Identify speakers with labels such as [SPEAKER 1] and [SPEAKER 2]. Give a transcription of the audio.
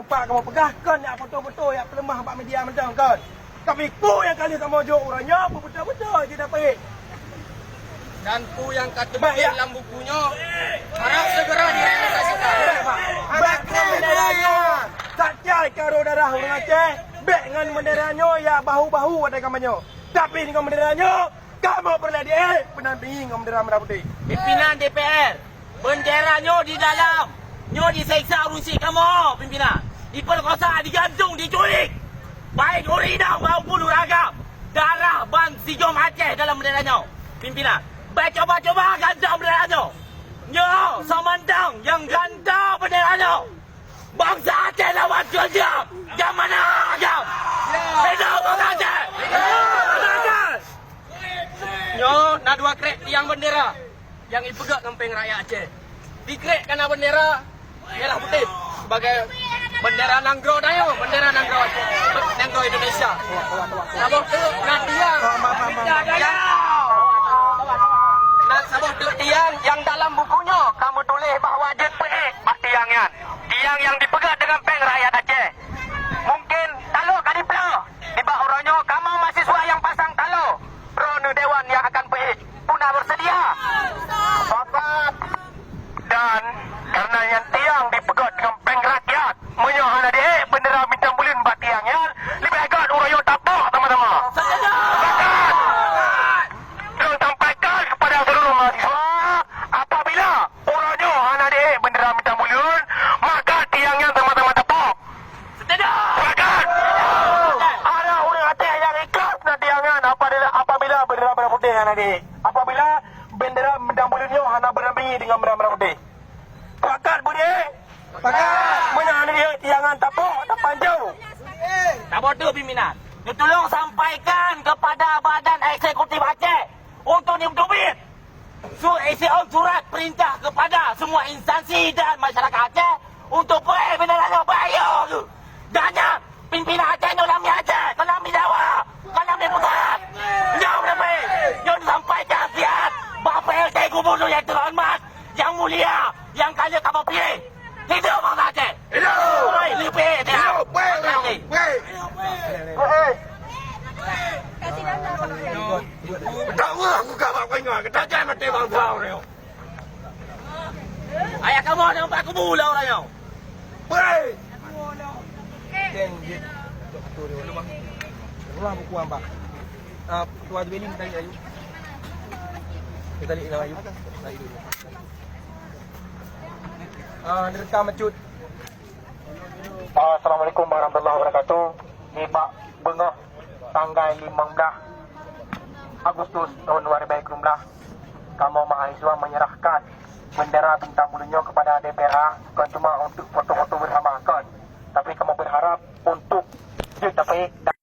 [SPEAKER 1] tepat kamu pegah kan yang betul-betul yang pelemah hak media macam kan. Tapi ku yang kali kamu jauh orangnya betul-betul je dapat.
[SPEAKER 2] Dan ku yang kata dalam bukunya harap segera direalisasikan.
[SPEAKER 1] Baik benderanya. Tak cai karo darah orang Aceh. Baik dengan benderanya ya bahu-bahu ada kamarnya. Tapi dengan benderanya kamu perlu dia pendampingi dengan bendera merah putih.
[SPEAKER 3] Pimpinan DPR, benderanya di dalam. Nyo diseksa urusi kamu, pimpinan. Diperkosa, digantung, diculik. Baik urinah maupun uragam. Darah ban Sigom Aceh dalam benderanya. Pimpinan, baik coba-coba gantung benderanya. Nyo, Samandang yang gantung benderanya. Bangsa Aceh lawan kerja. Yang mana jam? Hidup Bangsa Aceh! Nyo, nak dua krek tiang bendera yang dipegang kempeng rakyat Aceh. Dikrek kena bendera merah putih sebagai bendera Nanggro Dayo, bendera Nanggro Aceh, Nanggro Indonesia. Sabuk tu nak tiang. Nak sabuk tu tiang yang dalam bukunya kamu tulis bahawa dia peik bak tiangnya. Tiang yang dipegang dengan peng rakyat Aceh. Mungkin talo kali pula. Di bawah orangnya kamu mahasiswa yang pasang talo. Ronu Dewan yang akan peik. Punah bersedia. Bapak. Dan karena yang tiang dipegang dengan peng rakyat. Menyohan adik bendera bintang bulan bak tiangnya. Lebih agak orangnya tapak teman-teman. Dan sampaikan kepada seluruh mahasiswa. Apabila orangnya adik bendera bintang bulan. Maka tiangnya sama-sama tapak. Silakan. Ada orang Aceh yang ikhlas nak tiangan apabila bendera merah putih adik. Apabila bendera bintang bulannya hanya berdampingi dengan bendera merah putih. Pakat budi. Pakat. Menyana dia tiangan tapuk tak panjau. Tak bodoh pimpinan. Tolong sampaikan kepada Badan Eksekutif Aceh untuk diubit. Isi surat perintah kepada semua instansi dan masyarakat Aceh untuk pergi benderanya bayar tu. Danya pimpinan Aceh ni dalam Aceh, dalam Jawa, dalam Pusat. Jauh lebih. Yang disampaikan sihat Bapak LT Gubernur yang terhormat, yang mulia, yang kaya kamu pilih. Hidup Bangsa Aceh. Hidup. Lebih dia.
[SPEAKER 1] Tahu aku kabar pengen kita jangan mati bangsa orang.
[SPEAKER 3] Ayah kamu nampak aku mula orangnya.
[SPEAKER 1] Baik. Dan dia ulah buku ambak. Tua dwelling tadi ayu. Kita lihat nama ayu. Tadi dulu. Direkam mecut. Assalamualaikum warahmatullahi wabarakatuh. Lima Bengah tanggal 15 Agustus tahun 2020. Kamu mahasiswa menyerahkan bendera bintang bulannya kepada DPR bukan cuma untuk foto-foto bersama kan, tapi kamu berharap untuk dia dapat